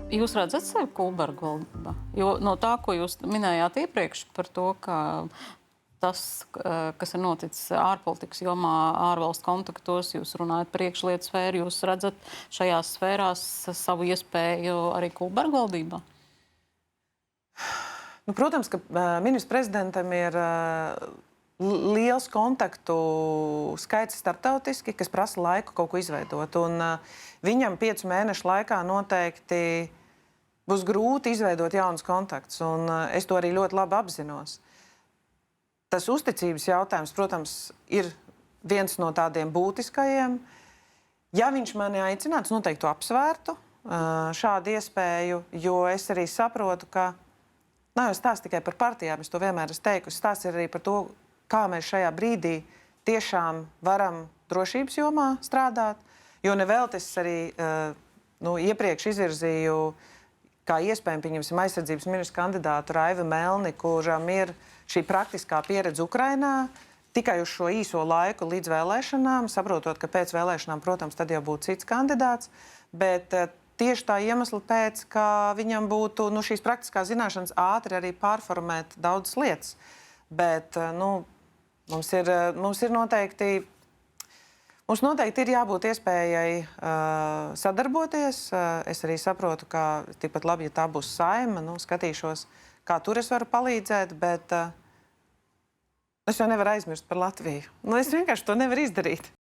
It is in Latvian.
Jūs redzat sevi Kulberga valdībā? Jo no tā, ko jūs minējāt iepriekš par to, ka tas, kas ir noticis ārpolitikas jomā, ārvalstu kontaktos, jūs runājat par iekšlietu sfēru, jūs redzat šajās sfērās savu iespēju arī Kulberga valdībā? Nu, protams, ka ministra prezidentam ir liels kontaktu skaits starptautiski, kas prasa laiku kaut ko izveidot. Un viņam 5 mēnešu laikā noteikti būs grūti izveidot jaunus kontaktus. Un es to arī ļoti labi apzinos. Tas uzticības jautājums, protams, ir viens no tādiem būtiskajiem. Ja viņš mani aicinātu, es noteikti to apsvērtu šādu iespēju, jo es arī saprotu, ka nav jau stāsts tikai par partijām, es to vienmēr esmu teikusi. Stāsts ir arī par to, kā mēs šajā brīdī tiešām varam drošības jomā strādāt, jo nevēlt es arī iepriekš izvirzīju kā iespējami, pieņemsim, aizsardzības ministra kandidātu Raivu Melni, kuram ir šī praktiskā pieredze Ukrainā, tikai uz šo īso laiku līdz vēlēšanām, saprotot, ka pēc vēlēšanām, protams, tad jau būtu cits kandidāts, bet tieši tā iemesla pēc, ka viņam būtu šīs praktiskās zināšanas ātri arī pārformēt daudzas lietas. Bet mums ir noteikti ir jābūt iespējai sadarboties. Es arī saprotu, ka tikpat labi, ja tā būs Saeima, skatīšos, kā tur es varu palīdzēt, bet es jau nevaru aizmirst par Latviju. Es vienkārši to nevaru izdarīt.